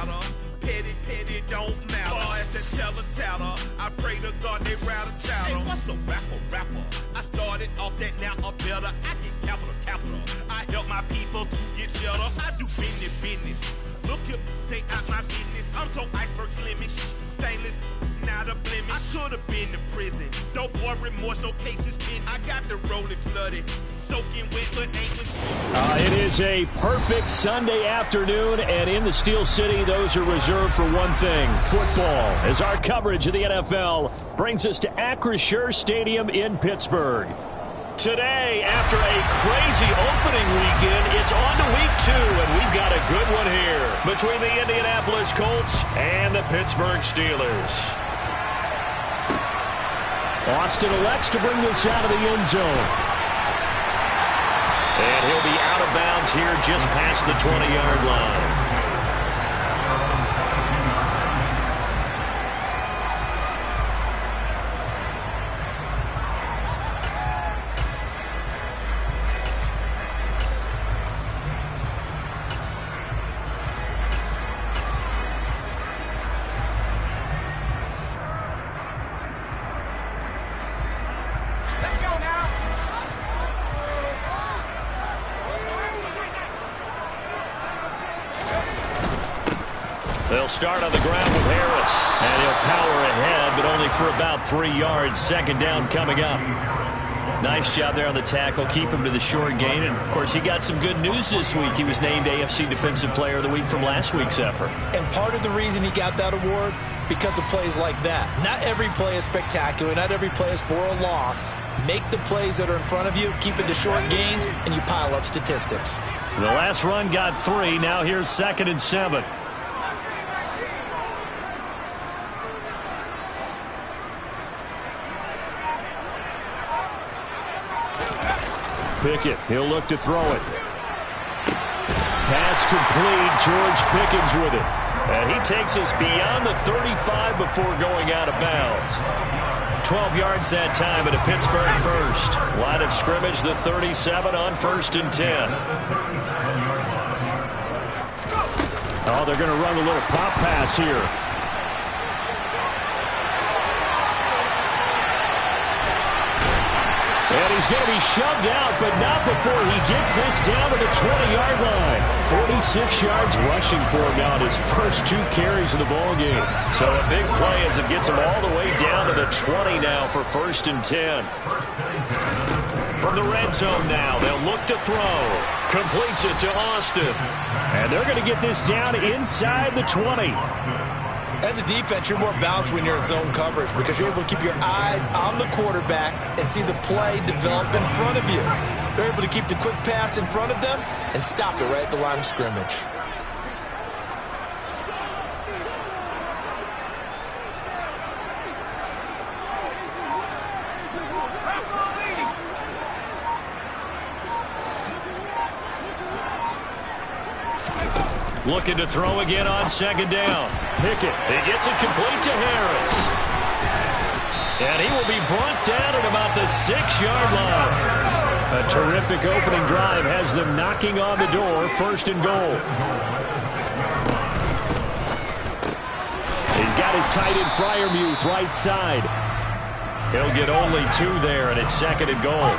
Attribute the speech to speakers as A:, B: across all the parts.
A: chatter. Petty, petty don't matter. As the teller tatter, I pray to God they rattle chatter. Hey, what's a rapper? I started off that, now I'm better. I get capital. I help my people to get cheddar. I do business. Look here, stay out my business. I'm so iceberg slimish, stainless, not a blemish. I should have been to prison. No boy remorse, no cases pinned. I got the rolling flooded, soaking wet, but ain't with.
B: It is a perfect Sunday afternoon, and in the Steel City, those are reserved for one thing: football. As our coverage of the NFL brings us to Acrisure Stadium in Pittsburgh. Today, after a crazy opening weekend, it's on to week 2, and we've got a good one here between the Indianapolis Colts and the Pittsburgh Steelers. Austin elects to bring this out of the end zone. And he'll be out of bounds here just past the 20-yard line. They'll start on the ground with Harris, and he'll power ahead, but only for about 3 yards. Second down coming up. Nice job there on the tackle. Keep him to the short gain, and, of course, he got some good news this week. He was named AFC Defensive Player of the Week from last week's effort. And part of the reason he got that award, because of plays like that. Not every play is spectacular. Not every play is for a loss. Make the plays that are in front of you, keep it to short gains, and you pile up statistics. The last run got 3. Now here's 2nd and 7. Pickett, he'll look to throw it. Pass complete. George Pickens with it. And he takes us beyond the 35 before going out of bounds. 12 yards that time at a Pittsburgh first. Line of scrimmage, the 37 on 1st and 10. Oh, they're going to run a little pop pass here. And he's going to be shoved out, but not before he gets this down to the 20-yard line. 46 yards rushing for him now on his first 2 carries of the ballgame. So a big play as it gets him all the way down to the 20 now for 1st and 10. From the red zone now, they'll look to throw. Completes it to Austin. And they're going to get this down inside the 20. As a defense, you're more balanced when you're in zone coverage because you're able to keep your eyes on the quarterback and see the play develop in front of you. They're able to keep the quick pass in front of them and stop it right at the line of scrimmage. Looking to throw again on 2nd down. Pickett, he gets it complete to Harris. And he will be brought down at about the 6-yard line. A terrific opening drive has them knocking on the door. 1st and goal. He's got his tight end Freiermuth right side. He'll get only 2 there, and it's 2nd and goal.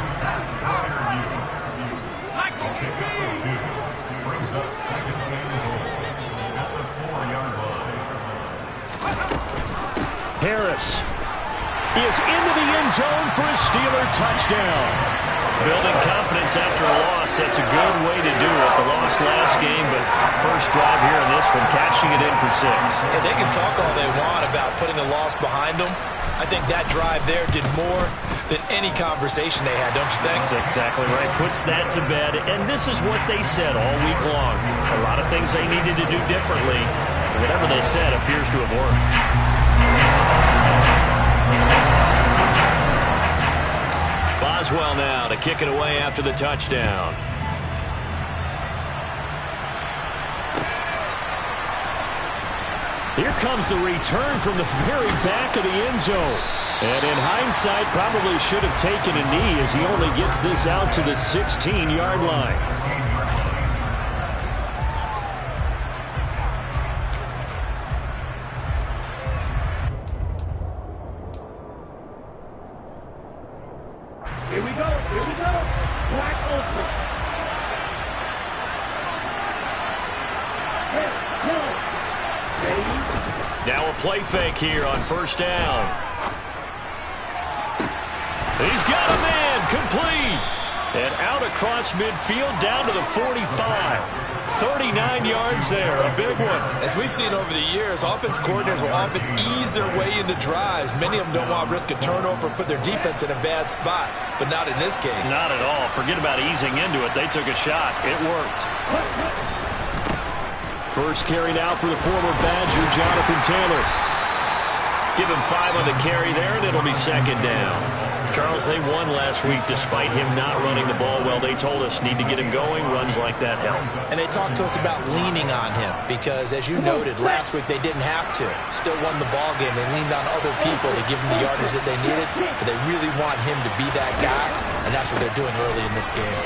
B: Harris is into the end zone for a Steeler touchdown. Building confidence after a loss, that's a good way to do it. The loss last game, but first drive here in this one, cashing it in for 6. And they can talk all they want about putting a loss behind them. I think that drive there did more than any conversation they had, don't you think? That's exactly right. Puts that to bed, and this is what they said all week long. A lot of things they needed to do differently. Whatever they said appears to have worked. Boswell now to kick it away after the touchdown. Here comes the return from the very back of the end zone. And in hindsight, probably should have taken a knee as he only gets this out to the 16-yard line. Now a play fake here on first down. He's got a man, complete. And out across midfield down to the 45. 39 yards there, a big one.
C: As we've seen over the years, offense coordinators will often ease their way into drives. Many of them don't want to risk a turnover or put their defense in a bad spot, but not in this case.
B: Not at all. Forget about easing into it. They took a shot. It worked. First carry now for the former Badger, Jonathan Taylor. Give him 5 on the carry there, and it'll be second down. Charles, they won last week despite him not running the ball well. They told us need to get him going. Runs like that help.
C: And they talked to us about leaning on him because, as you noted, last week they didn't have to. Still won the ball game. They leaned on other people to give them the yardage that they needed, but they really want him to be that guy, and that's what they're doing early in this game.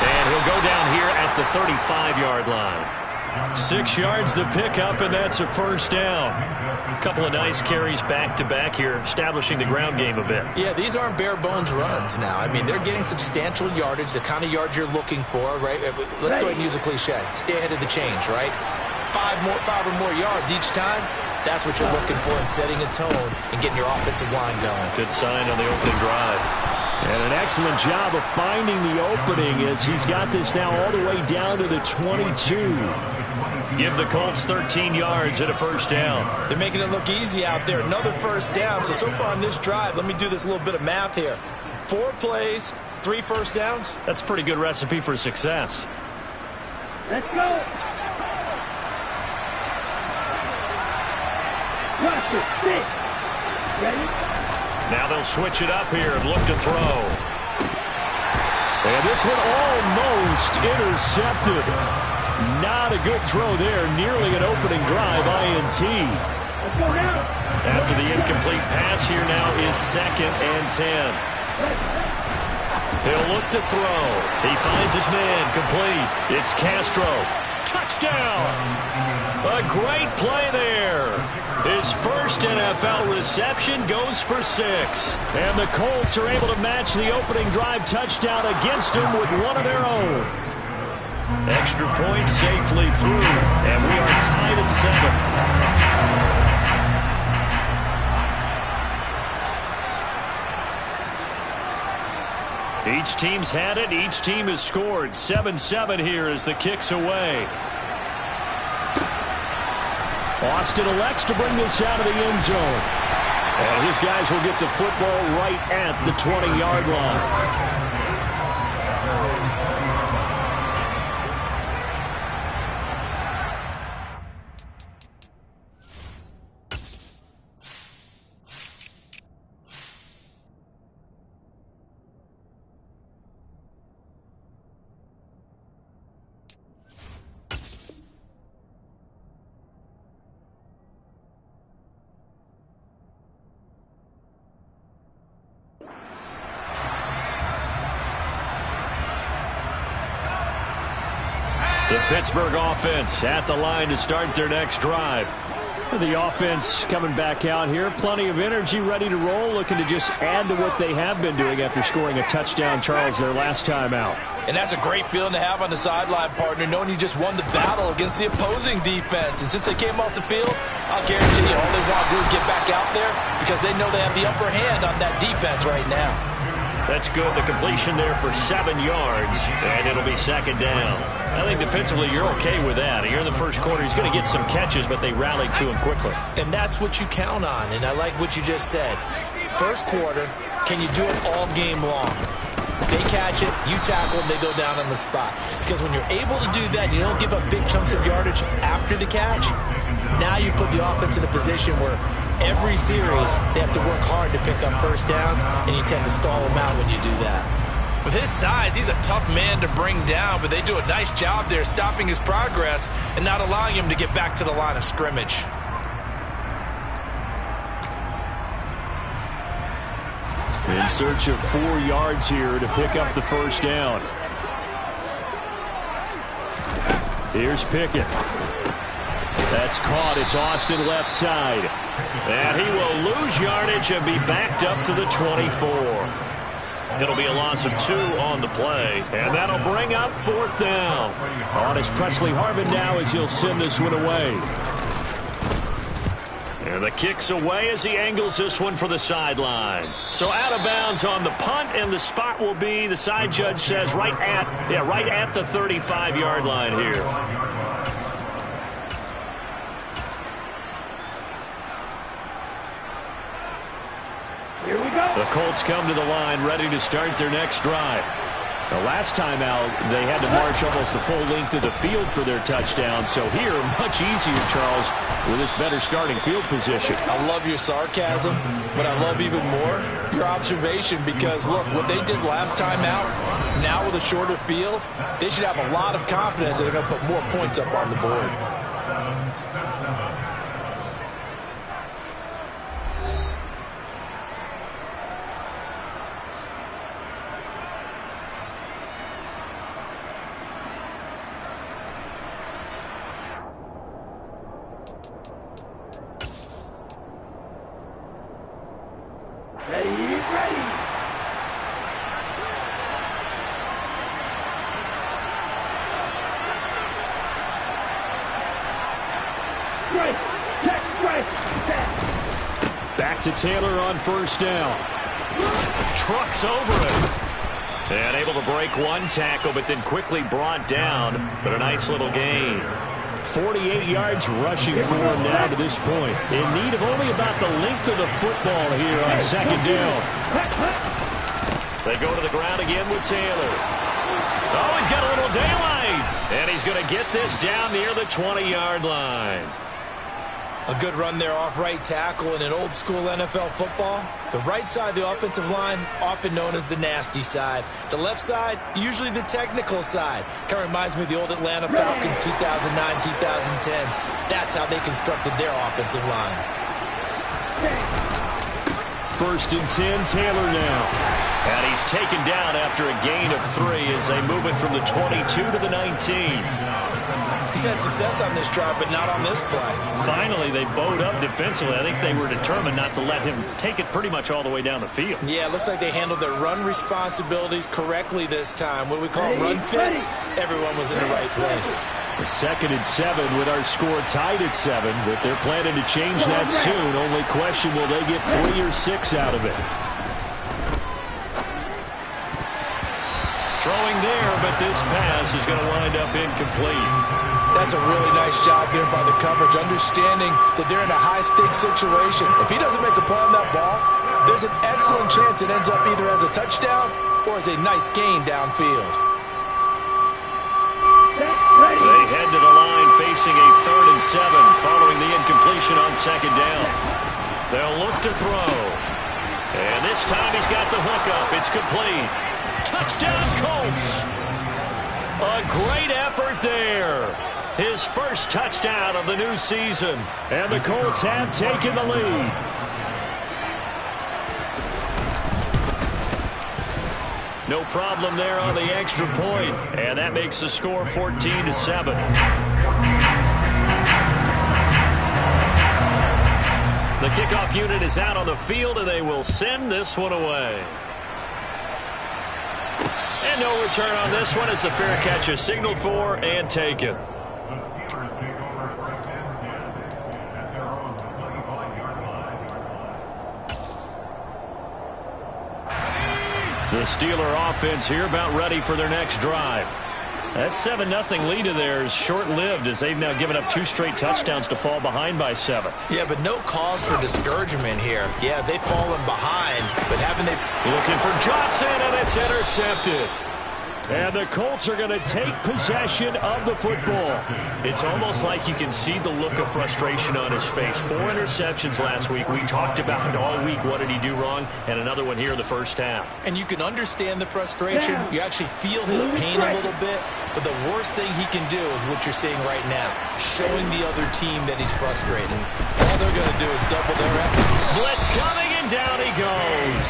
B: And he'll go down here at the 35-yard line. 6 yards the pickup, and that's a first down. A couple of nice carries back-to-back here, establishing the ground game a bit.
C: Yeah, these aren't bare-bones runs now. I mean, they're getting substantial yardage, the kind of yards you're looking for, right? Let's go ahead and use a cliche. Stay ahead of the change, right? 5 or more yards each time. That's what you're looking for in setting a tone and getting your offensive line going.
B: Good sign on the opening drive. And an excellent job of finding the opening as he's got this now all the way down to the 22. Give the Colts 13 yards and a first down.
C: They're making it look easy out there. Another first down. So far on this drive, let me do this little bit of math here. 4 plays, 3 first downs.
B: That's a pretty good recipe for success.
D: Let's go. Roster 6. Ready?
B: Now they'll switch it up here and look to throw. And this one almost intercepted. Not a good throw there. Nearly an opening drive, INT.
D: Let's go now.
B: After the incomplete pass, here now is 2nd and 10. He'll look to throw. He finds his man, complete. It's Castro. Touchdown! A great play there. His first NFL reception goes for 6. And the Colts are able to match the opening drive touchdown against him with one of their own. Extra point safely through, and we are tied at 7. Each team's had it. Each team has scored. 7-7 here as the kick's away. Austin elects to bring this out of the end zone. And his guys will get the football right at the 20-yard line. The Pittsburgh offense at the line to start their next drive. The offense coming back out here. Plenty of energy, ready to roll, looking to just add to what they have been doing after scoring a touchdown, Charles, their last time out.
C: And that's a great feeling to have on the sideline, partner, knowing you just won the battle against the opposing defense. And since they came off the field, I'll guarantee you all they want to do is get back out there because they know they have the upper hand on that defense right now.
B: That's good. The completion there for 7 yards, and it'll be 2nd down. I think defensively you're okay with that. Here in the first quarter, he's going to get some catches, but they rallied to him quickly.
C: And that's what you count on, and I like what you just said. First quarter, can you do it all game long? They catch it, you tackle them, they go down on the spot. Because when you're able to do that, you don't give up big chunks of yardage after the catch. Now you put the offense in a position where every series they have to work hard to pick up first downs, and you tend to stall them out when you do that. With his size, he's a tough man to bring down, but they do a nice job there stopping his progress and not allowing him to get back to the line of scrimmage.
B: In search of 4 yards here to pick up the first down. Here's Pickett. That's caught. It's Austin left side. And he will lose yardage and be backed up to the 24. It'll be a loss of 2 on the play, and that'll bring up 4th down. On is Presley Harvin now as he'll send this one away. And the kick's away as he angles this one for the sideline. So out of bounds on the punt, and the spot will be, the side judge says, right at the 35-yard line here.
D: Here we go.
B: The Colts come to the line, ready to start their next drive. The last time out, they had to march almost the full length of the field for their touchdown. So here, much easier, Charles, with this better starting field position.
C: I love your sarcasm, but I love even more your observation because, look, what they did last time out, now with a shorter field, they should have a lot of confidence that they're going to put more points up on the board.
D: Ready, ready. Strike, check, strike, check.
B: Back to Taylor on 1st down. Trucks over it. And able to break one tackle, but then quickly brought down. But a nice little gain. 48 yards rushing for him now to this point. In need of only about the length of the football here on 2nd down. They go to the ground again with Taylor. Oh, he's got a little daylight. And he's going to get this down near the 20-yard line.
C: A good run there off right tackle in an old-school NFL football. The right side of the offensive line, often known as the nasty side. The left side, usually the technical side. Kind of reminds me of the old Atlanta Falcons 2009, 2010. That's how they constructed their offensive line.
B: 1st and 10, Taylor now. And he's taken down after a gain of 3 as they move it from the 22 to the 19.
C: He's had success on this drive, but not on this play.
B: Finally, they bowed up defensively. I think they were determined not to let him take it pretty much all the way down the field.
C: Yeah, it looks like they handled their run responsibilities correctly this time. What do we call run fits? Everyone was in the right place.
B: A 2nd and 7 with our score tied at 7, but they're planning to change that soon. Only question, will they get 3 or 6 out of it? Throwing there, but this pass is going to wind up incomplete.
C: That's a really nice job there by the coverage, understanding that they're in a high-stakes situation. If he doesn't make a play on that ball, there's an excellent chance it ends up either as a touchdown or as a nice gain downfield.
B: They head to the line facing a 3rd and 7 following the incompletion on 2nd down. They'll look to throw. And this time he's got the hook up. It's complete. Touchdown, Colts. A great effort there. His first touchdown of the new season. And the Colts have taken the lead. No problem there on the extra point. And that makes the score 14-7. The kickoff unit is out on the field, and they will send this one away. And no return on this one as the fair catch is signaled for and taken. The Steeler offense here about ready for their next drive. That 7-0 lead of theirs short-lived as they've now given up 2 straight touchdowns to fall behind by 7.
C: Yeah, but no cause for discouragement here. Yeah, they've fallen behind, but haven't they...
B: Looking for Johnson, and it's intercepted. And the Colts are going to take possession of the football. It's almost like you can see the look of frustration on his face. 4 interceptions last week. We talked about it all week. What did he do wrong? And another one here in the first half.
C: And you can understand the frustration. You actually feel his pain a little bit. But the worst thing he can do is what you're seeing right now, showing the other team that he's frustrated. All they're going to do is double their effort.
B: Blitz coming, and down he goes.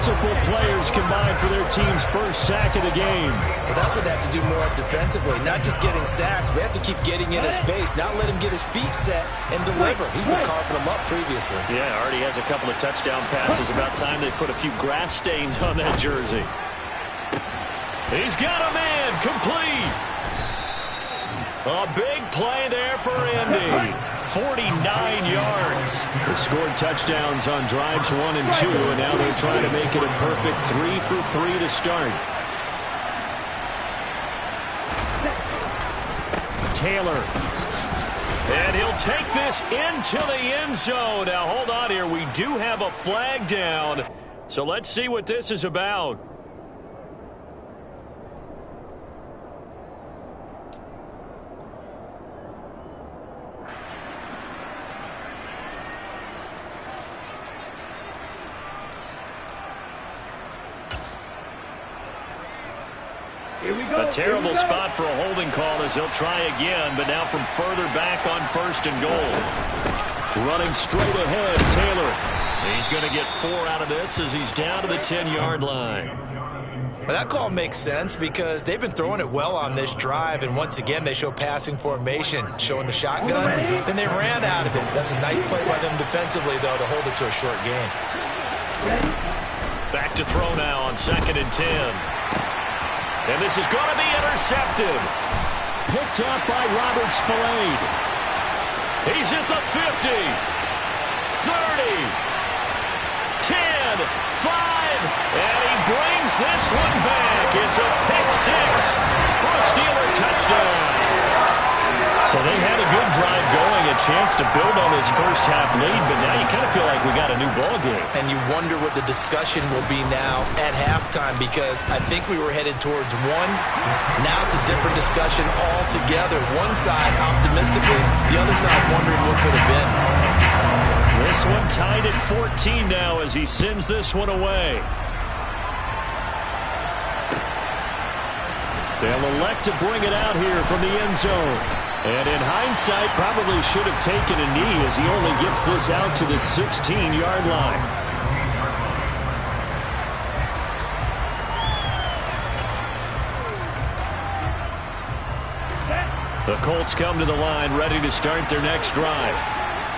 B: multiple players combined for their team's first sack of the game.
C: Well, that's what they have to do more defensively, not just getting sacks. We have to keep getting in his face, not let him get his feet set and deliver. He's been carving them up previously.
B: Yeah, already has a couple of touchdown passes. About time they put a few grass stains on that jersey. He's got a man complete. A big play there for Indy. 49 yards. They scored touchdowns on drives 1 and 2, and now they're trying to make it a perfect 3 for 3 to start. Taylor. And he'll take this into the end zone. Now, hold on here. We do have a flag down. So let's see what this is about. A terrible spot for a holding call as he'll try again, but now from further back on 1st and goal. Running straight ahead, Taylor. He's going to get 4 out of this as he's down to the 10-yard line.
C: Well, that call makes sense because they've been throwing it well on this drive, and once again they show passing formation, showing the shotgun. Then they ran out of it. That's a nice play by them defensively, though, to hold it to a short gain.
B: Back to throw now on 2nd and 10. And this is going to be intercepted. Picked up by Robert Spillane. He's at the 50, 30, 10, 5, and he brings this one back. It's a pick 6 for a Steeler touchdown. So they had a good drive going, a chance to build on his first half lead, but now you kind of feel like we got a new ball game.
C: And you wonder what the discussion will be now at halftime, because I think we were headed towards one. Now it's a different discussion altogether. One side optimistically, the other side wondering what could have been.
B: This one tied at 14 now as he sends this one away. They'll elect to bring it out here from the end zone. And in hindsight, probably should have taken a knee as he only gets this out to the 16-yard line. The Colts come to the line ready to start their next drive.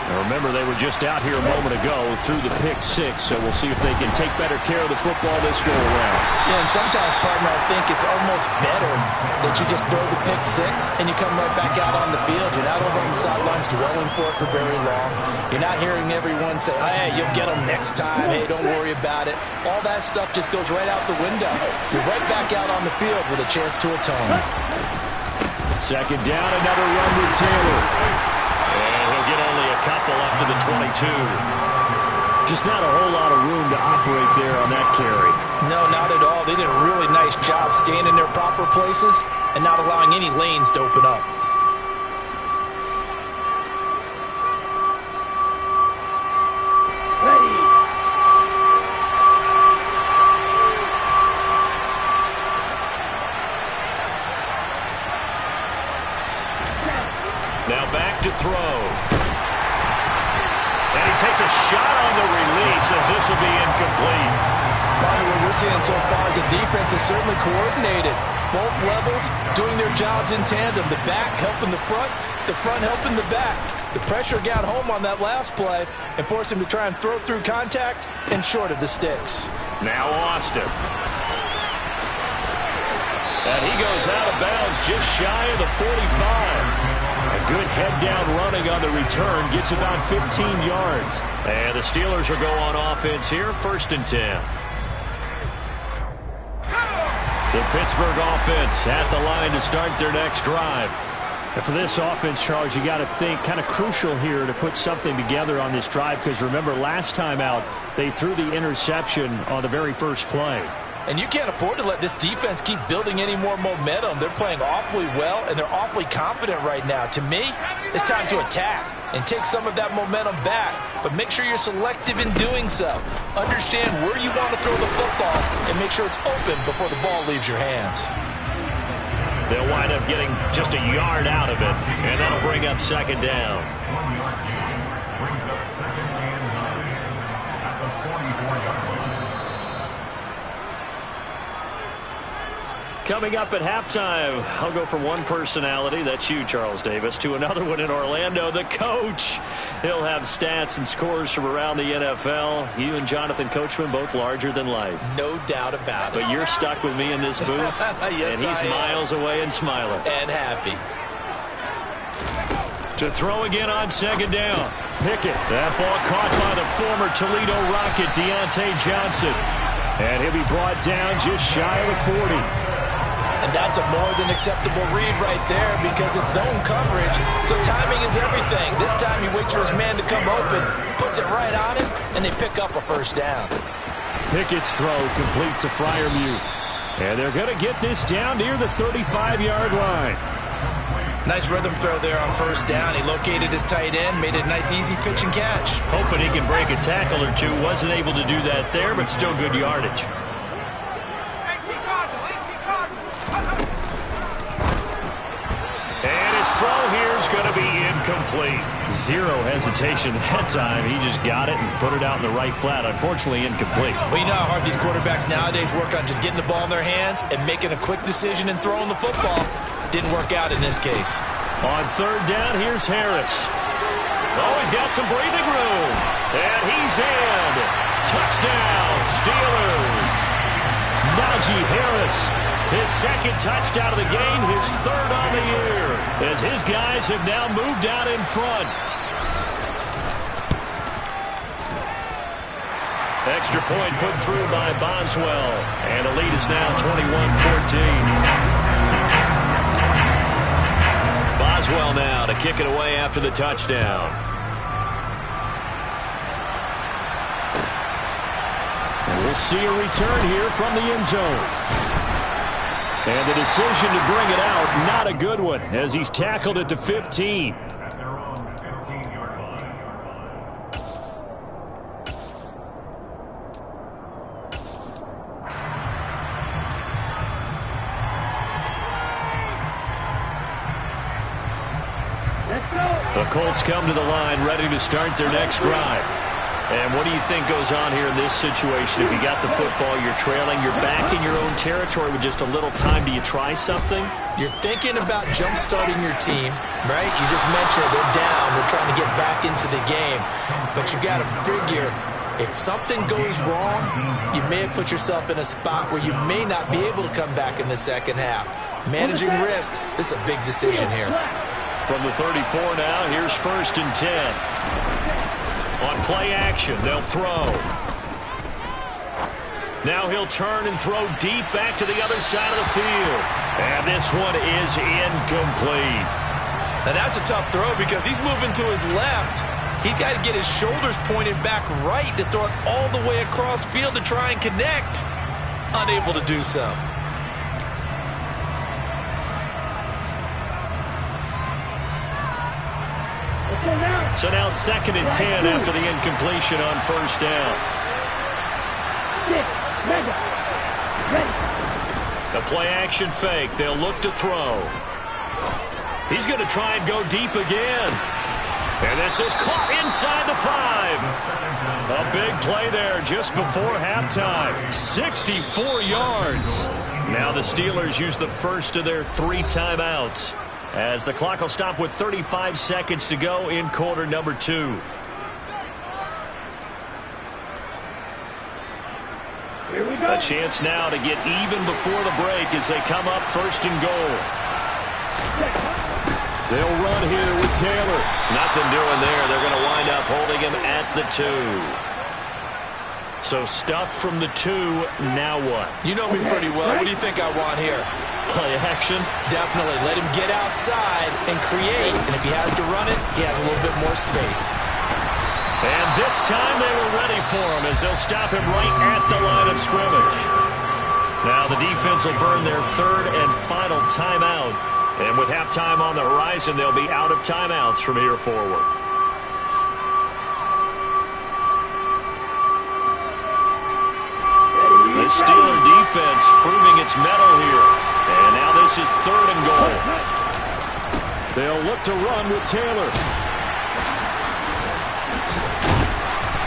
B: Now remember, they were just out here a moment ago through the pick 6, so we'll see if they can take better care of the football this go around.
C: Yeah, and sometimes, partner, I think it's almost better that you just throw the pick 6 and you come right back out on the field. You're not over on the sidelines dwelling for it for very long. You're not hearing everyone say, hey, you'll get them next time. Hey, don't worry about it. All that stuff just goes right out the window. You're right back out on the field with a chance to atone.
B: 2nd down, another run with Taylor. And he'll get only a couple up to the 22. Just not a whole lot of room to operate there on that carry.
C: No, not at all. They did a really nice job staying in their proper places and not allowing any lanes to open up.
B: Now back to throw. And he takes a shot on the release as this will be incomplete.
C: Probably what we're seeing so far is the defense is certainly coordinated. Both levels doing their jobs in tandem. The back helping the front helping the back. The pressure got home on that last play and forced him to try and throw through contact and short of the sticks.
B: Now Austin. And he goes out of bounds just shy of the 45. A good head-down running on the return. Gets about 15 yards. And the Steelers will go on offense here. 1st and 10. The Pittsburgh offense at the line to start their next drive. And for this offense, Charles, you got to think kind of crucial here to put something together on this drive, because remember, last time out, they threw the interception on the very first play.
C: And you can't afford to let this defense keep building any more momentum. They're playing awfully well, and they're awfully confident right now. To me, it's time to attack and take some of that momentum back. But make sure you're selective in doing so. Understand where you want to throw the football and make sure it's open before the ball leaves your hands.
B: They'll wind up getting just a yard out of it, and that'll bring up 2nd down. Coming up at halftime, I'll go from one personality, that's you, Charles Davis, to another one in Orlando, the coach. He'll have stats and scores from around the NFL. You and Jonathan Coachman both larger than life.
C: No doubt about it.
B: But you're stuck with me in this booth,
C: yes,
B: and he's miles away and smiling.
C: And happy.
B: To throw again on second down. Pickett. That ball caught by the former Toledo Rocket, Deontay Johnson. And he'll be brought down just shy of the 40.
C: And that's a more than acceptable read right there because it's zone coverage. So timing is everything. This time he waits for his man to come open, puts it right on him, and they pick up a first down.
B: Pickett's throw complete to Freiermuth. And they're going to get this down near the 35-yard line.
C: Nice rhythm throw there on first down. He located his tight end, made it a nice easy pitch and catch.
B: Hoping he can break a tackle or two. Wasn't able to do that there, but still good yardage. And his throw here is going to be incomplete. Zero hesitation that time. He just got it and put it out in the right flat. Unfortunately, incomplete.
C: Well, you know how hard these quarterbacks nowadays work on just getting the ball in their hands and making a quick decision and throwing the football. Didn't work out in this case.
B: On third down, here's Harris. Oh, he's got some breathing room. And he's in. Touchdown, Steelers. Najee Harris. His second touchdown of the game, his third on the year, as his guys have now moved out in front. Extra point put through by Boswell, and the lead is now 21-14. Boswell now to kick it away after the touchdown. And we'll see a return here from the end zone. And the decision to bring it out, not a good one, as he's tackled at the 15.
E: At their own 15-yard line.
D: Let's go.
B: The Colts come to the line ready to start their next drive. And what do you think goes on here in this situation? If you got the football, you're trailing, you're back in your own territory with just a little time. Do you try something?
C: You're thinking about jump-starting your team, right? You just mentioned they're down. They're trying to get back into the game. But you got to figure, if something goes wrong, you may have put yourself in a spot where you may not be able to come back in the second half. Managing risk, this is a big decision here.
B: From the 34 now, here's 1st and 10. On play action, they'll throw. Now he'll turn and throw deep back to the other side of the field. And this one is incomplete.
C: Now that's a tough throw because he's moving to his left. He's got to get his shoulders pointed back right to throw it all the way across field to try and connect. Unable to do so.
B: So now 2nd and 10 after the incompletion on first down. The play action fake. They'll look to throw. He's going to try and go deep again. And this is caught inside the 5. A big play there just before halftime. 64 yards. Now the Steelers use the first of their 3 timeouts, as the clock will stop with 35 seconds to go in quarter number 2.
D: Here we go.
B: A chance now to get even before the break as they come up 1st and goal. They'll run here with Taylor. Nothing doing there. They're going to wind up holding him at the 2. So stuffed from the 2, now what?
C: You know me pretty well. What do you think I want here?
B: Play action?
C: Definitely. Let him get outside and create. And if he has to run it, he has a little bit more space.
B: And this time they were ready for him as they'll stop him right at the line of scrimmage. Now the defense will burn their 3rd and final timeout. And with halftime on the horizon, they'll be out of timeouts from here forward. The Steeler defense proving its mettle here. And now this is 3rd and goal. They'll look to run with Taylor.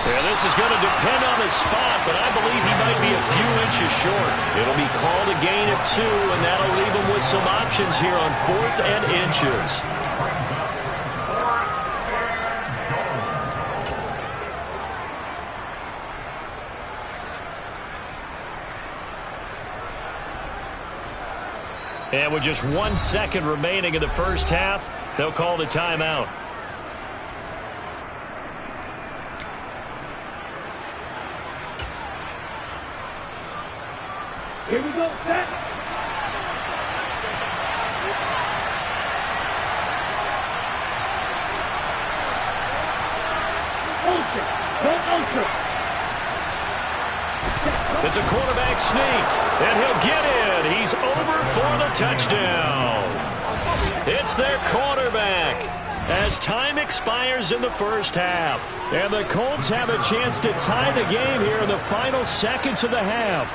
B: Yeah, this is going to depend on his spot, but I believe he might be a few inches short. It'll be called a gain of 2, and that'll leave him with some options here on 4th and inches. And with just 1 second remaining in the first half, they'll call the timeout.
D: Here we go, set. Ultra, go ultra.
B: It's a quarterback sneak, and he'll get in. He's over for the touchdown. It's their quarterback as time expires in the first half. And the Colts have a chance to tie the game here in the final seconds of the half.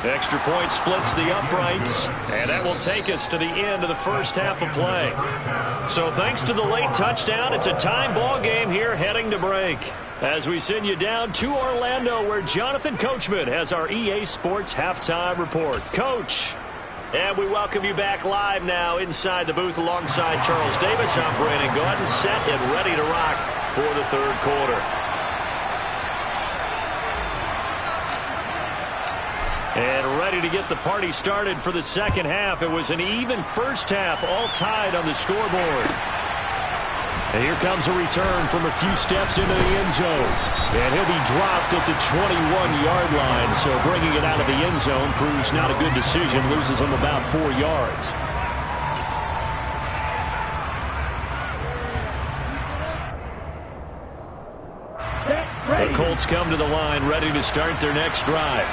B: Extra point splits the uprights, and that will take us to the end of the first half of play. So thanks to the late touchdown, it's a tie ball game here heading to break. As we send you down to Orlando, where Jonathan Coachman has our EA Sports halftime report. Coach. And we welcome you back live now inside the booth alongside Charles Davis. I'm Brandon Gordon, set and ready to rock for the third quarter. And ready to get the party started for the second half. It was an even first half, all tied on the scoreboard. And here comes a return from a few steps into the end zone. And he'll be dropped at the 21-yard line. So bringing it out of the end zone proves not a good decision. Loses him about 4 yards. The Colts come to the line ready to start their next drive.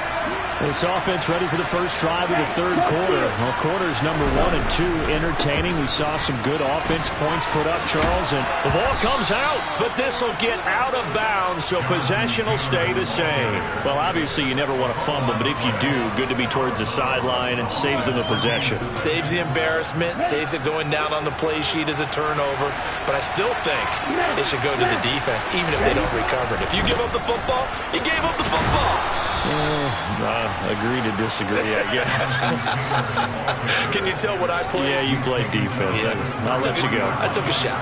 B: This offense ready for the first drive of the third quarter. Well, quarters number 1 and 2 entertaining. We saw some good offense points put up, Charles, and the ball comes out, but this will get out of bounds, so possession will stay the same. Well, obviously you never want to fumble, but if you do, good to be towards the sideline. It saves them the possession.
C: Saves the embarrassment, saves it going down on the play sheet as a turnover, but I still think it should go to the defense, even if they don't recover it. If you give up the football, you gave up the football.
B: Agree to disagree, I guess.
C: Can you tell what I played?
B: Yeah, you played defense.
C: Yeah.
B: I'll let you go.
C: I took a shot.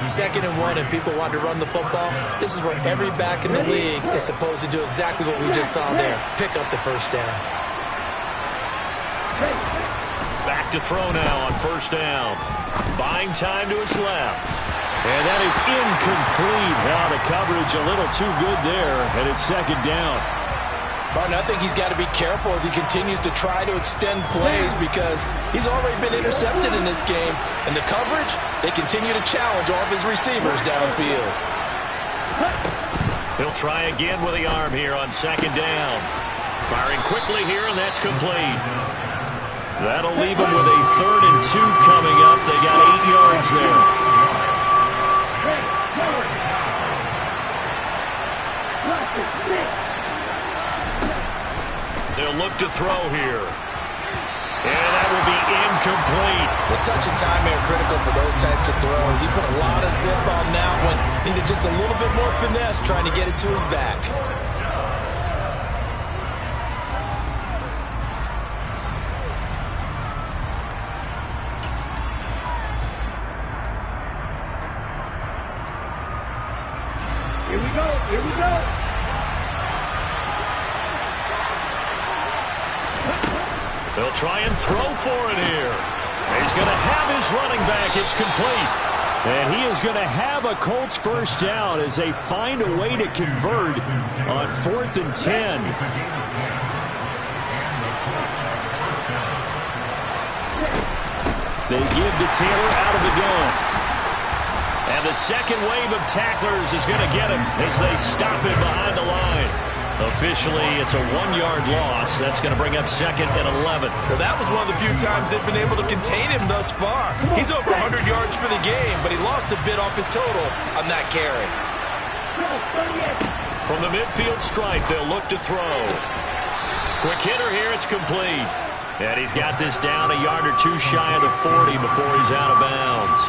C: 2nd and 1, and people want to run the football. This is where every back in the league is supposed to do exactly what we just saw there. Pick up the first down.
B: Back to throw now on first down. Buying time to his left. And that is incomplete. Now the coverage a little too good there, and it's 2nd down.
C: Martin, I think he's got to be careful as he continues to try to extend plays because he's already been intercepted in this game. And the coverage, they continue to challenge all of his receivers downfield.
B: He'll try again with the arm here on 2nd down. Firing quickly here, and that's complete. That'll leave him with a 3rd and 2 coming up. They got 8 yards there. They'll look to throw here. And that will be incomplete.
C: The touch and time are critical for those types of throws. He put a lot of zip on that one. Needed just a little bit more finesse trying to get it to his back.
D: Here we go, here we go.
B: They'll try and throw for it here. He's going to have his running back. It's complete. And he is going to have a Colts first down as they find a way to convert on 4th and 10. They give to Taylor out of the gun. And the second wave of tacklers is going to get him as they stop him behind the line. Officially, it's a 1-yard loss. That's going to bring up 2nd and 11.
C: Well, that was one of the few times they've been able to contain him thus far. He's over 100 yards for the game, but he lost a bit off his total on that carry.
B: From the midfield stripe, they'll look to throw. Quick hitter here, it's complete. And he's got this down a yard or two shy of the 40 before he's out of bounds.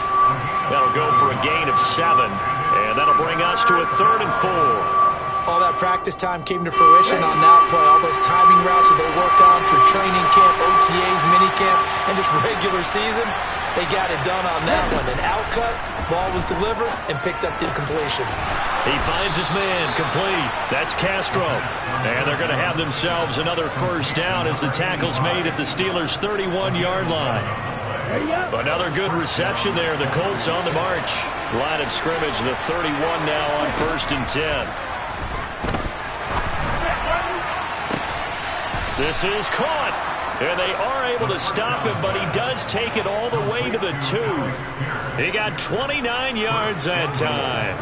B: That'll go for a gain of 7, and that'll bring us to a 3rd and 4.
C: All that practice time came to fruition on that play. All those timing routes that they work on through training camp, OTAs, minicamp, and just regular season, they got it done on that one. An outcut, ball was delivered, and picked up the completion.
B: He finds his man, complete. That's Castro. And they're going to have themselves another first down as the tackle's made at the Steelers' 31-yard line. Another good reception there. The Colts on the march. Line of scrimmage, the 31 now on 1st and 10. This is caught, and they are able to stop him, but he does take it all the way to the 2. He got 29 yards that time.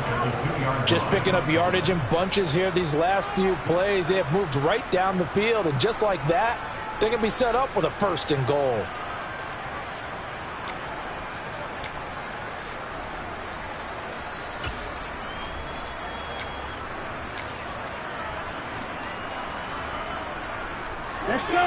C: Just picking up yardage in bunches here these last few plays. They have moved right down the field, and just like that, they can be set up with a 1st and goal.
D: Let's go.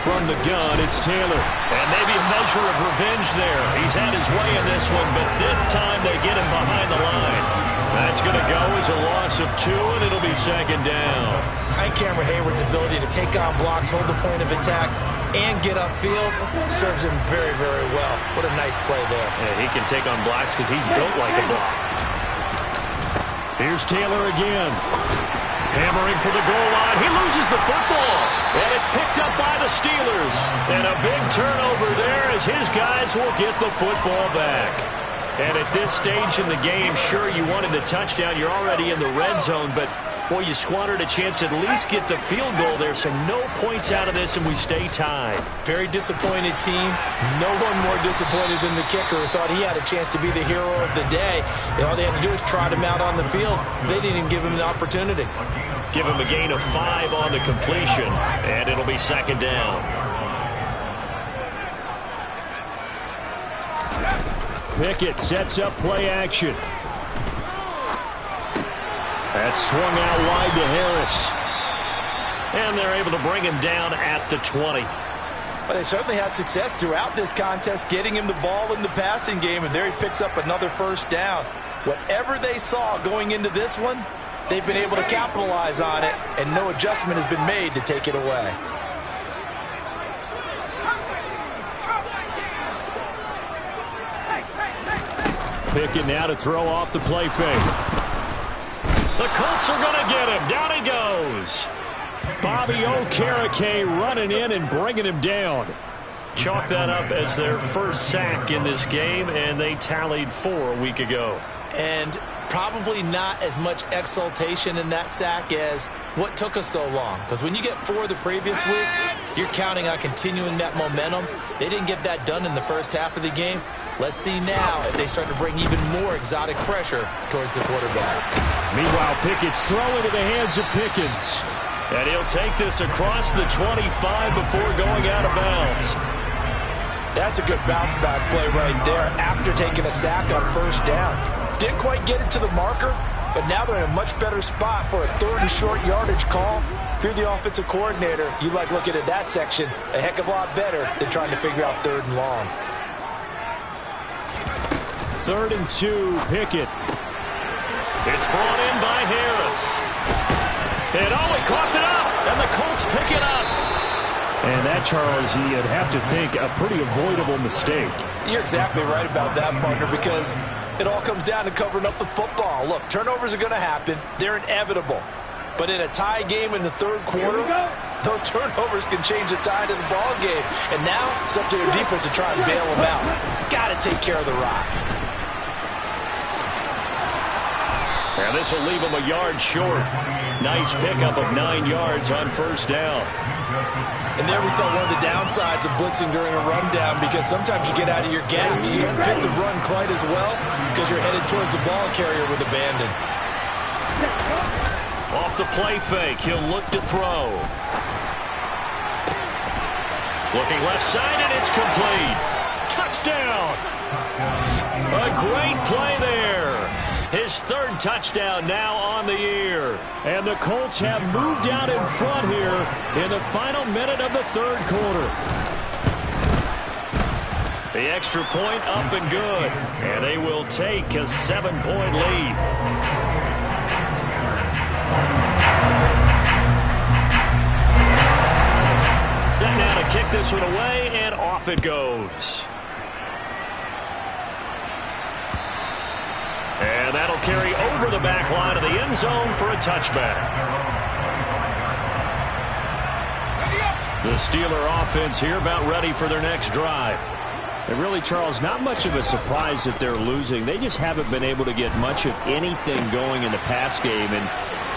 B: From the gun, it's Taylor. And maybe a measure of revenge there. He's had his way in this one, but this time they get him behind the line. That's going to go as a loss of 2, and it'll be 2nd down.
C: I think Cameron Hayward's ability to take on blocks, hold the point of attack, and get upfield serves him very, very well. What a nice play there.
B: Yeah, he can take on blocks because he's built like a block. Here's Taylor again. Hammering for the goal line. He loses the football. And it's picked up by the Steelers. And a big turnover there as his guys will get the football back. And at this stage in the game, sure, you wanted the touchdown. You're already in the red zone, but boy, you squandered a chance to at least get the field goal there. So no points out of this, and we stay tied.
C: Very disappointed team. No one more disappointed than the kicker who thought he had a chance to be the hero of the day. And all they had to do is trot him out on the field. They didn't even give him an opportunity.
B: Give him a gain of 5 on the completion, and it'll be 2nd down. Pickett sets up play action. That's swung out wide to Harris. And they're able to bring him down at the 20.
C: But they certainly had success throughout this contest, getting him the ball in the passing game, and there he picks up another 1st down. Whatever they saw going into this one, they've been able to capitalize on it, and no adjustment has been made to take it away.
B: Pickett now to throw off the play fake. The Colts are going to get him. Down he goes. Bobby Okereke running in and bringing him down. Chalk that up as their first sack in this game, and they tallied 4 a week ago.
C: And probably not as much exultation in that sack as what took us so long. Because when you get 4 the previous week, you're counting on continuing that momentum. They didn't get that done in the first half of the game. Let's see now if they start to bring even more exotic pressure towards the quarterback.
B: Meanwhile, Pickett's throw into the hands of Pickens. And he'll take this across the 25 before going out of bounds.
C: That's a good bounce back play right there after taking a sack on 1st down. Didn't quite get it to the marker, but now they're in a much better spot for a 3rd and short yardage call. If you're the offensive coordinator, you like looking at that section a heck of a lot better than trying to figure out 3rd and long.
B: 3rd and 2, Pickett. It's brought in by Harris. And he coughed it up, and the Colts pick it up. And that, Charles, you'd have to think a pretty avoidable mistake.
C: You're exactly right about that, partner, because it all comes down to covering up the football. Look, turnovers are going to happen. They're inevitable. But in a tie game in the 3rd quarter, those turnovers can change the tide of the ball game. And now it's up to their defense to try and bail them out. Got to take care of the rock.
B: And this will leave them a yard short. Nice pickup of 9 yards on 1st down.
C: And there we saw one of the downsides of blitzing during a rundown, because sometimes you get out of your gaps. You don't fit the run quite as well because you're headed towards the ball carrier with abandon.
B: Off the play fake, he'll look to throw. Looking left side, and it's complete. Touchdown! A great play there. His third touchdown now on the year. And the Colts have moved out in front here in the final minute of the third quarter. The extra point up and good. And they will take a 7-point lead. Set now to kick this one away, and off it goes. And that'll carry over the back line of the end zone for a touchback. The Steeler offense here about ready for their next drive.
F: And really, Charles, not much of a surprise that they're losing. They just haven't been able to get much of anything going in the pass game. And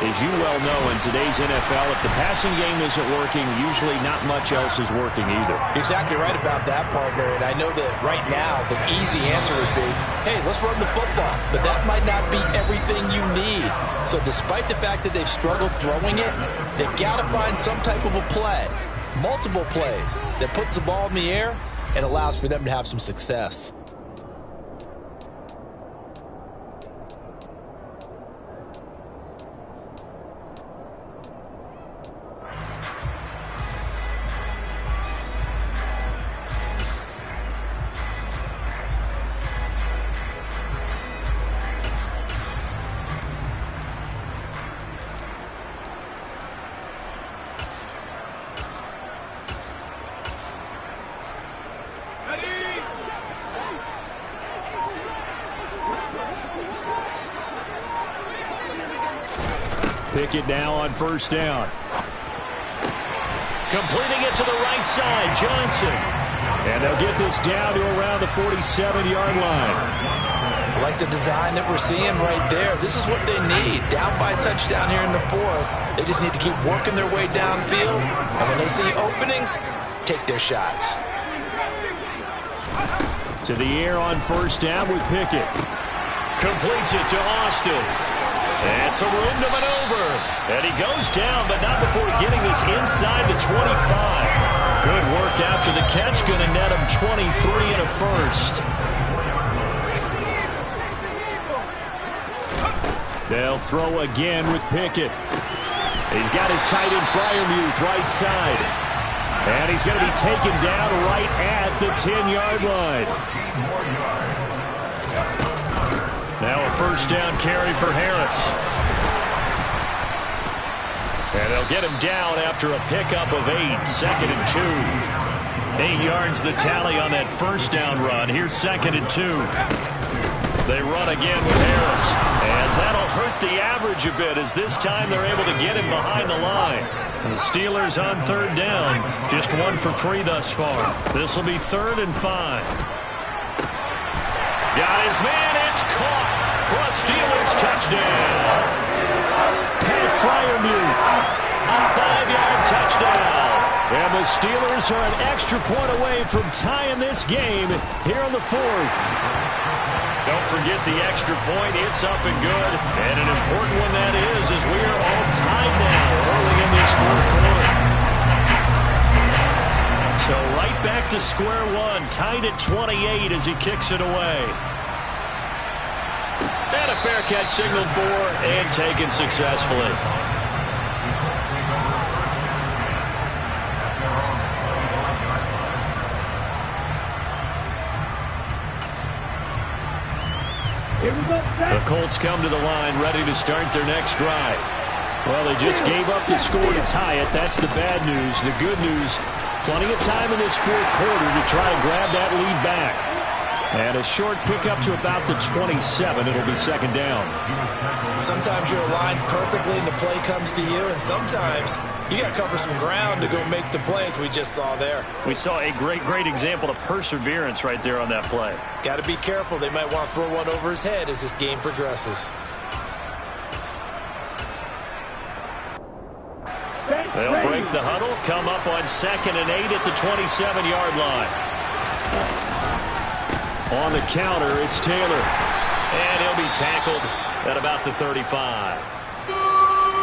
F: as you well know, in today's NFL, if the passing game isn't working, usually not much else is working either.
C: You're exactly right about that, partner. And I know that right now the easy answer would be, hey, let's run the football. But that might not be everything you need. So despite the fact that they've struggled throwing it, they've got to find some type of a play, multiple plays, that puts the ball in the air and allows for them to have some success.
B: Pickett now on first down. Completing it to the right side, Johnson. And they'll get this down to around the 47-yard line.
C: I like the design that we're seeing right there. This is what they need. Down by a touchdown here in the fourth. They just need to keep working their way downfield. And when they see openings, take their shots.
B: To the air on first down with Pickett. Completes it to Austin. And some room to maneuver. And he goes down, but not before getting this inside the 25. Good work after the catch. Going to net him 23 and a first. They'll throw again with Pickett. He's got his tight end Freiermuth right side. And he's going to be taken down right at the 10-yard line. Now a first down carry for Harris. And they'll get him down after a pickup of 8, 2nd and 2. 8 yards the tally on that first down run. Here's 2nd and 2. They run again with Harris. And that'll hurt the average a bit as this time they're able to get him behind the line. And the Steelers on third down. Just 1 for 3 thus far. This will be 3rd and 5. Got his man. It's caught for a Steelers touchdown. Pat Freiermuth, a 5-yard touchdown. And the Steelers are an extra point away from tying this game here in the 4th. Don't forget the extra point. It's up and good. And an important one that is, as we are all tied now early in this 4th quarter. So right back to square one, tied at 28 as he kicks it away. And a fair catch signaled for and taken successfully. The Colts come to the line ready to start their next drive. Well, they just gave up the score to tie it. That's the bad news. The good news, plenty of time in this 4th quarter to try and grab that lead back. And a short pickup to about the 27. It'll be 2nd down.
C: Sometimes you're aligned perfectly and the play comes to you, and sometimes you got to cover some ground to go make the play, as we just saw there.
B: We saw a great example of perseverance right there on that play.
C: Got to be careful. They might want to throw one over his head as this game progresses.
B: They'll break the huddle, come up on 2nd and 8 at the 27-yard line. On the counter, it's Taylor. And he'll be tackled at about the 35.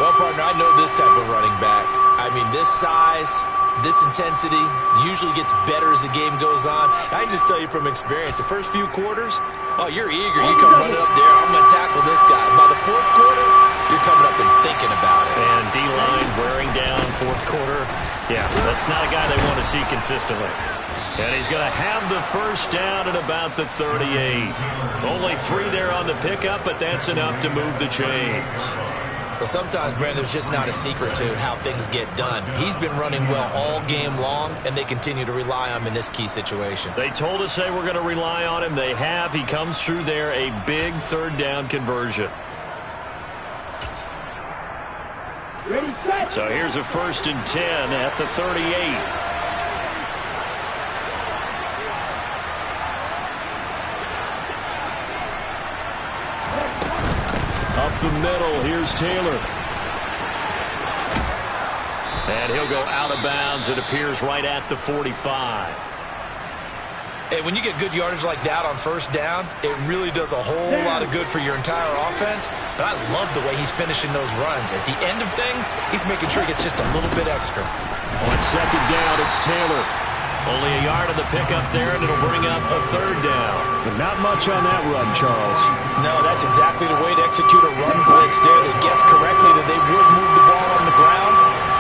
C: Well, partner, I know this type of running back. I mean, this size, this intensity usually gets better as the game goes on. I can just tell you from experience, the first few quarters, oh, you're eager. You come running up there, I'm going to tackle this guy. By the fourth quarter, you're coming up and thinking about it.
F: And D-line wearing down fourth quarter. Yeah, that's not a guy they want to see consistently. And he's going to have the first down at about the 38. Only 3 there on the pickup, but that's enough to move the chains.
C: Well, sometimes, Brandon, there's just not a secret to how things get done. He's been running well all game long, and they continue to rely on him in this key situation.
F: They told us they were going to rely on him. They have. He comes through there, a big third down conversion.
D: Ready, set.
F: So here's a 1st and 10 at the 38. Up the middle, here's Taylor. And he'll go out of bounds. It appears right at the 45.
C: Hey, when you get good yardage like that on first down, it really does a whole lot of good for your entire offense. But I love the way he's finishing those runs. At the end of things, he's making sure he gets just a little bit extra.
F: On 2nd down, it's Taylor. Only a yard on the pickup there, and it'll bring up a 3rd down. But not much on that run, Charles.
C: No, that's exactly the way to execute a run blitz there. They guessed correctly that they would move the ball on the ground,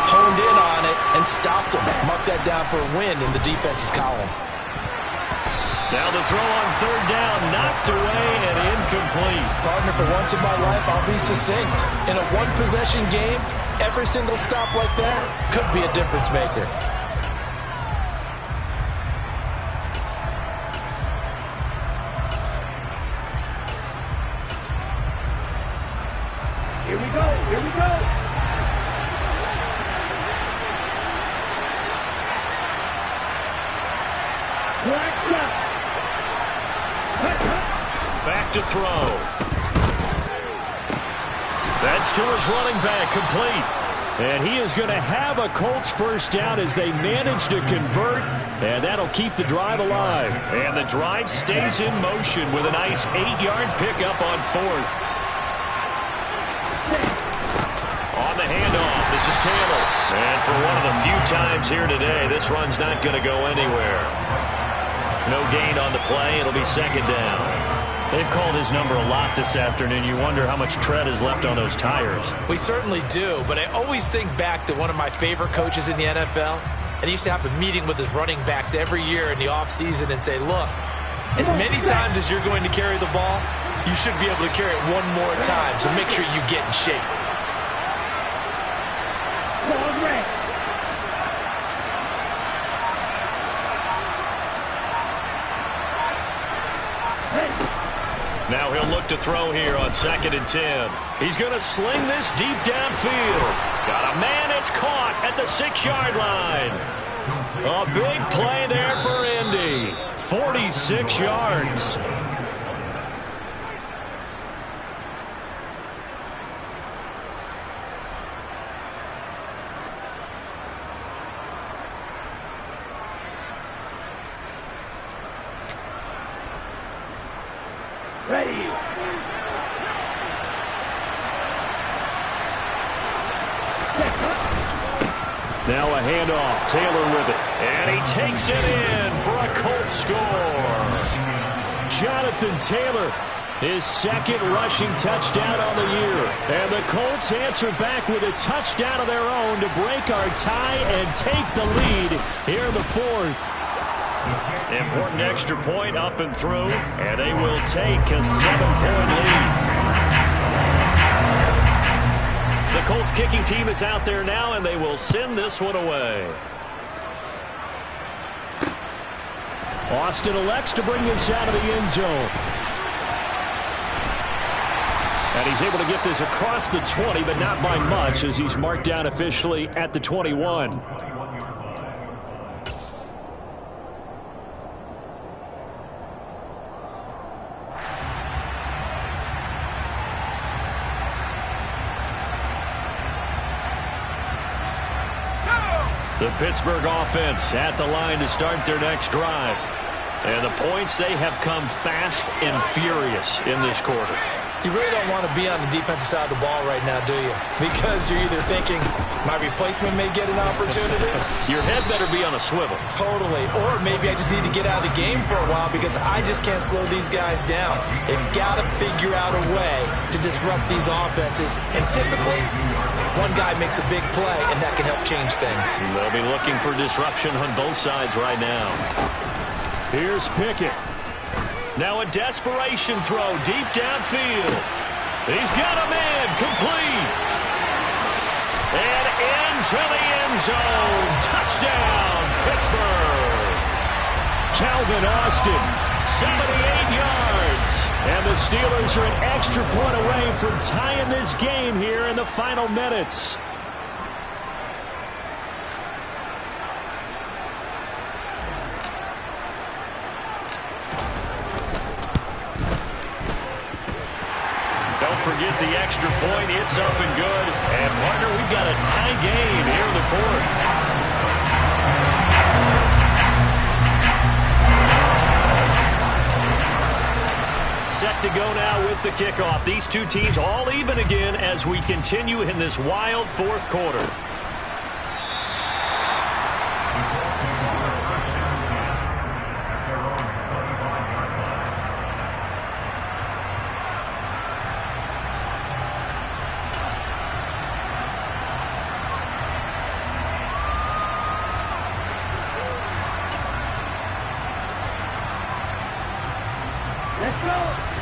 C: honed in on it, and stopped them. Mark that down for a win in the defense's column.
F: Now the throw on 3rd down, knocked away and incomplete.
C: Partner, for once in my life, I'll be succinct. In a one-possession game, every single stop like that could be a difference maker.
D: Here we go. Here we go.
F: Back to throw. That's to his running back, complete. And he is going to have a Colts first down as they manage to convert, and that'll keep the drive alive. And the drive stays in motion with a nice 8-yard pickup on 4th. On the handoff, this is Taylor. And for one of the few times here today, this run's not going to go anywhere. No gain on the play. It'll be 2nd down. They've called his number a lot this afternoon. You wonder how much tread is left on those tires.
C: We certainly do, but I always think back to one of my favorite coaches in the NFL. And he used to have a meeting with his running backs every year in the offseason and say, look, as many times as you're going to carry the ball, you should be able to carry it one more time, so make sure you get in shape.
F: Now he'll look to throw here on 2nd and 10. He's going to sling this deep downfield. Got a man, it's caught at the 6-yard line. A big play there for Indy. 46 yards.
D: Ready.
F: Now a handoff. Taylor with it. And he takes it in for a Colts score. Jonathan Taylor, his 2nd rushing touchdown on the year. And the Colts answer back with a touchdown of their own to break our tie and take the lead here in the 4th. Important extra point up and through, and they will take a 7-point lead. The Colts kicking team is out there now, and they will send this one away. Austin elects to bring this out of the end zone. And he's able to get this across the 20, but not by much, as he's marked down officially at the 21. The Pittsburgh offense at the line to start their next drive. And the points, they have come fast and furious in this quarter.
C: You really don't want to be on the defensive side of the ball right now, do you? Because you're either thinking, my replacement may get an opportunity.
B: Your head better be on a swivel.
C: Totally. Or maybe I just need to get out of the game for a while because I just can't slow these guys down. They've got to figure out a way to disrupt these offenses. And typically, one guy makes a big play, and that can help change things.
B: They'll be looking for disruption on both sides right now.
F: Here's Pickett.
B: Now a desperation throw deep downfield. He's got a man complete. And into the end zone. Touchdown, Pittsburgh.
F: Calvin Austin,
B: 78 yards.
F: and the Steelers are an extra point away from tying this game here in the final minutes.
B: Forget the extra point. It's up and good. And, partner, we've got a tie game here in the fourth. Set to go now with the kickoff. These two teams all even again as we continue in this wild fourth quarter.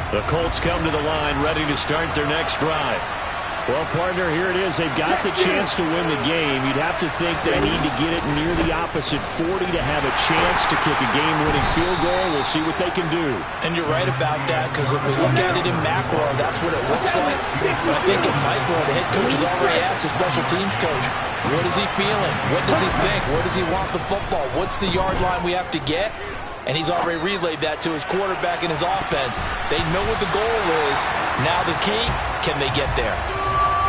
B: The Colts come to the line ready to start their next drive.
F: Well, partner, here it is. They've got the chance to win the game. You'd have to think they need to get it near the opposite 40 to have a chance to kick a game-winning field goal. We'll see what they can do.
C: And you're right about that, because if we look at it in macro, that's what it looks like. But I think in micro, the head coach has already asked the special teams coach, what is he feeling? What does he think? Where does he want the football? What's the yard line we have to get? And he's already relayed that to his quarterback and his offense. They know what the goal is. Now the key, can they get there?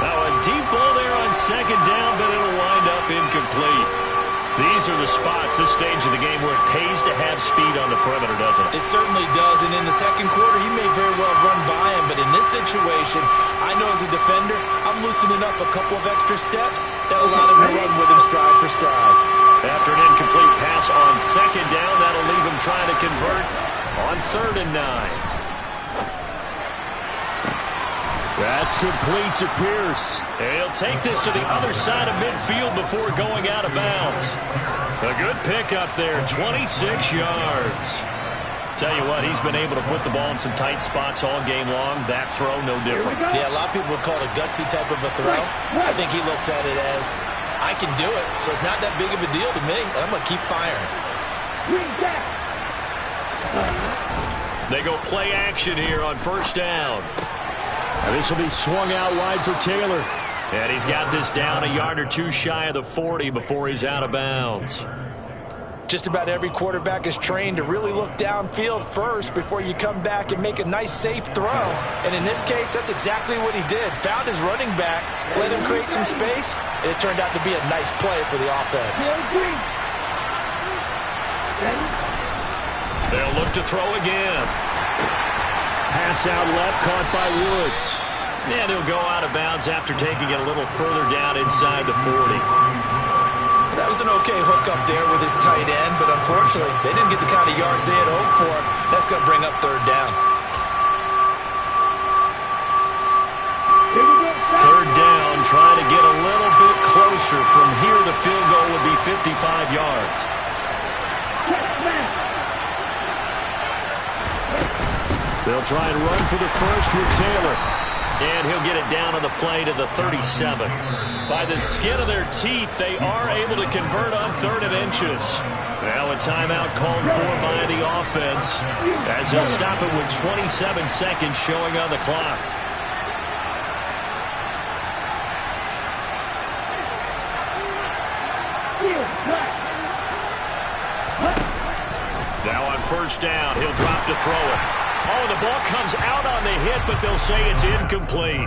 B: Now a deep ball there on second down, but it'll wind up incomplete. These are the spots, this stage of the game, where it pays to have speed on the perimeter, doesn't it?
C: It certainly does. And in the second quarter, he may very well run by him. But in this situation, I know as a defender, I'm loosening up a couple of extra steps that allow him to run with him stride for stride.
B: After an incomplete pass on second down, that'll leave him trying to convert on 3rd and 9.
F: That's complete to Pierce.
B: And he'll take this to the other side of midfield before going out of bounds. A good pickup there, 26 yards. Tell you what, he's been able to put the ball in some tight spots all game long. That throw, no different.
C: Yeah, a lot of people would call it a gutsy type of a throw. I think he looks at it as, I can do it, so it's not that big of a deal to me, and I'm going to keep firing.
B: They go play action here on 1st down.
F: And this will be swung out wide for Taylor.
B: And he's got this down a yard or two shy of the 40 before he's out of bounds.
C: Just about every quarterback is trained to really look downfield first before you come back and make a nice, safe throw. And in this case, that's exactly what he did. Found his running back, let him create some space, and it turned out to be a nice play for the offense.
B: They'll look to throw again.
F: Pass out left, caught by Woods.
B: And he'll go out of bounds after taking it a little further down inside the 40.
C: That was an okay hook up there with his tight end, but unfortunately, they didn't get the kind of yards they had hoped for. That's going to bring up 3rd down.
B: 3rd down, trying to get a little bit closer. From here, the field goal would be 55 yards.
F: They'll try and run for the first with Taylor.
B: And he'll get it down on the play to the 37. By the skin of their teeth, they are able to convert on 3rd and inches. Now a timeout called for by the offense, as he'll stop it with 27 seconds showing on the clock. Now on 1st down, he'll drop to throw it. Oh, the ball comes out on the hit, but they'll say it's incomplete.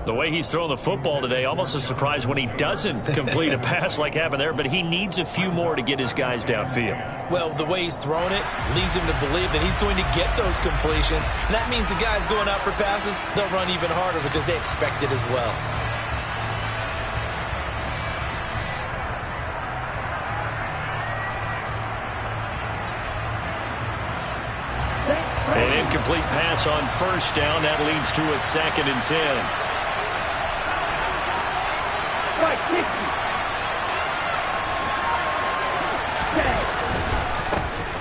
B: The way he's throwing the football today, almost a surprise when he doesn't complete a pass like happened there, but he needs a few more to get his guys downfield.
C: Well, the way he's thrown it leads him to believe that he's going to get those completions. And that means the guys going out for passes, they'll run even harder because they expect it as well.
B: An incomplete pass on first down. That leads to a 2nd and 10.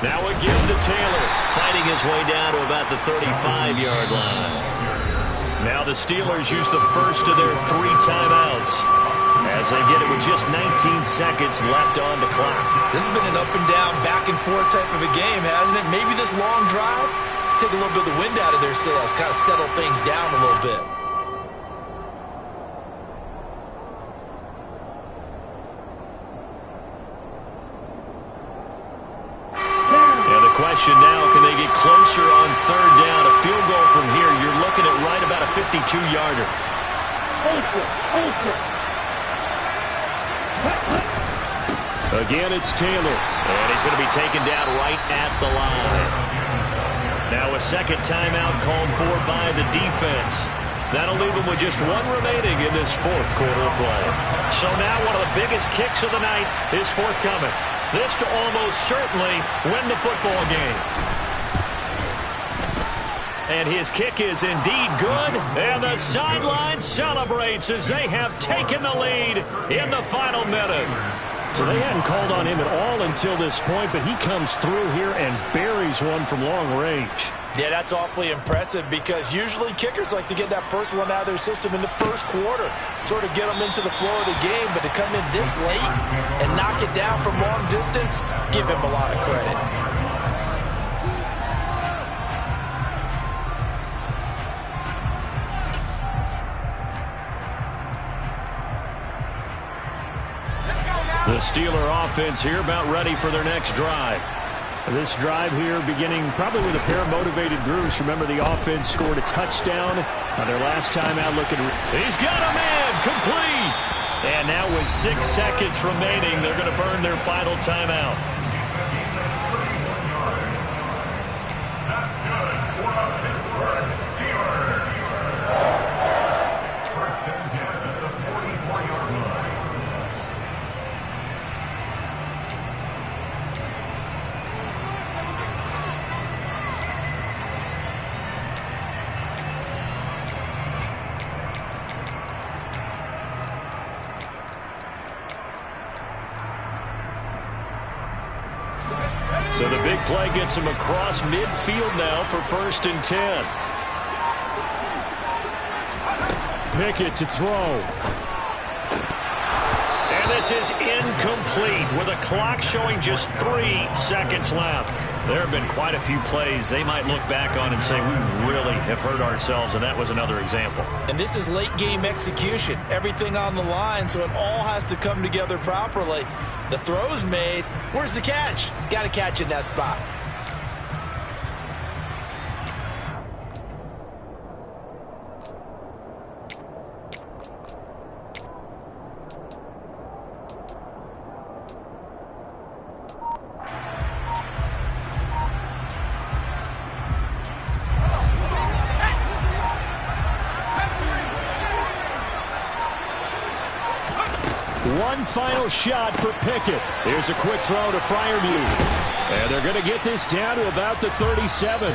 B: Now a give to Taylor, fighting his way down to about the 35-yard line. Now the Steelers use the first of their 3 timeouts as they get it with just 19 seconds left on the clock.
C: This has been an up and down, back and forth type of a game, hasn't it? Maybe this long drive, take a little bit of the wind out of their sails, kind of settle things down a little bit.
B: Question now, can they get closer on 3rd down? A field goal from here, you're looking at right about a 52-yarder. Again, it's Taylor, and he's going to be taken down right at the line. Now a 2nd timeout called for by the defense. That'll leave him with just 1 remaining in this 4th quarter of play. So now one of the biggest kicks of the night is forthcoming. This to almost certainly win the football game. And his kick is indeed good. And the sideline celebrates as they have taken the lead in the final minute.
F: So they hadn't called on him at all until this point, but he comes through here and buries one from long range.
C: Yeah, that's awfully impressive because usually kickers like to get that first one out of their system in the 1st quarter, sort of get them into the flow of the game, but to come in this late and knock it down from long distance, give him a lot of credit.
B: The Steeler offense here about ready for their next drive.
F: This drive here beginning probably with a pair of motivated groups. Remember, the offense scored a touchdown on their last time out looking.
B: He's got a man complete. And now with 6 seconds remaining, they're going to burn their final timeout.
E: That's good for the Pittsburgh Steelers. First and 10 at the 44-yard line.
B: So the big play gets him across midfield now for 1st and 10.
F: Pickett to throw.
B: And this is incomplete with a clock showing just 3 seconds left. There have been quite a few plays they might look back on and say, we really have hurt ourselves, and that was another example.
C: And this is late game execution. Everything on the line, so it all has to come together properly. The throw's made. Where's the catch? Got to catch in that spot.
F: One final shot for Pickett. Here's a quick throw to Freiermuth. And they're going to get this down to about the 37.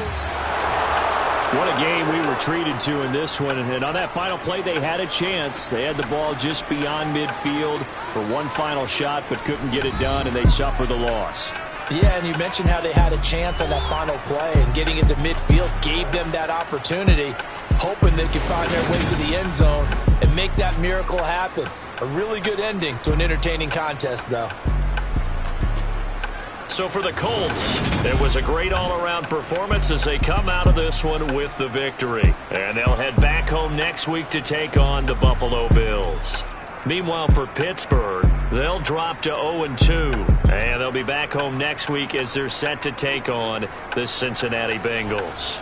F: What a game we were treated to in this one. And on that final play, they had a chance. They had the ball just beyond midfield for one final shot, but couldn't get it done, and they suffer the loss.
C: Yeah, and you mentioned how they had a chance on that final play, and getting into midfield gave them that opportunity, hoping they could find their way to the end zone and make that miracle happen. A really good ending to an entertaining contest, though.
B: So for the Colts, it was a great all-around performance as they come out of this one with the victory. And they'll head back home next week to take on the Buffalo Bills. Meanwhile, for Pittsburgh, they'll drop to 0-2. And they'll be back home next week as they're set to take on the Cincinnati Bengals.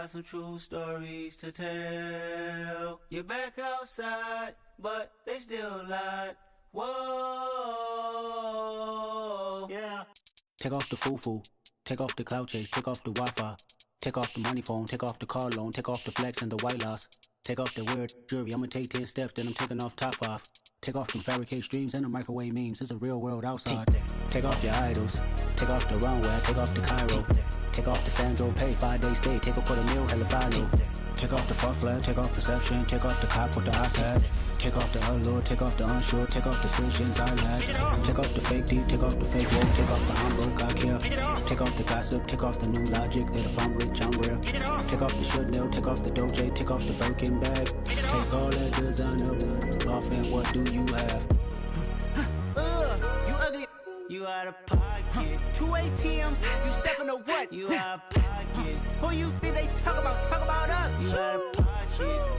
G: got some true stories to tell. You're back outside, but they still lied. Whoa, yeah.
H: Take off the foo-foo, take off the cloud chase, take off the Wi-Fi, take off the money phone, take off the car loan, take off the flex and the white loss, take off the weird jewelry. I'ma take 10 steps, then I'm taking off top off. Take off them fabricate streams and the microwave memes. It's a real world outside. Take off your idols, take off the runway, take off the Cairo, take off the Sandro pay, 5-day stay, take a $250,000, hella follow. Take off the fuck flag, take off perception, take off the cop with the iPad. Take off the allure, take off the unsure, take off decisions I lack. Take off the fake deep, take off the fake woke, take off the I'm broke, I care. Take off the gossip, take off the new logic that if I'm rich, I'm real. Take off the Chanel, take off the Doja, take off the Birkin bag. Take all that designer off and what do you have?
G: You ugly. You out of pocket. 2 ATMs, you stepping to what? You out of pocket. Who you think they talk about? Talk about us. You out of pocket.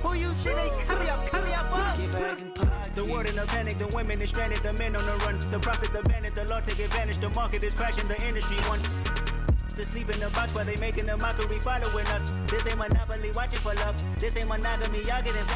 G: Who you think they copy up us? Get back in pocket. The world in a panic, the women is stranded, the men on the run. The profits abandoned, the law take advantage. The market is crashing, the industry won. To sleep in the box while they making a mockery following us. This ain't Monopoly, watching for love. This ain't monogamy, y'all getting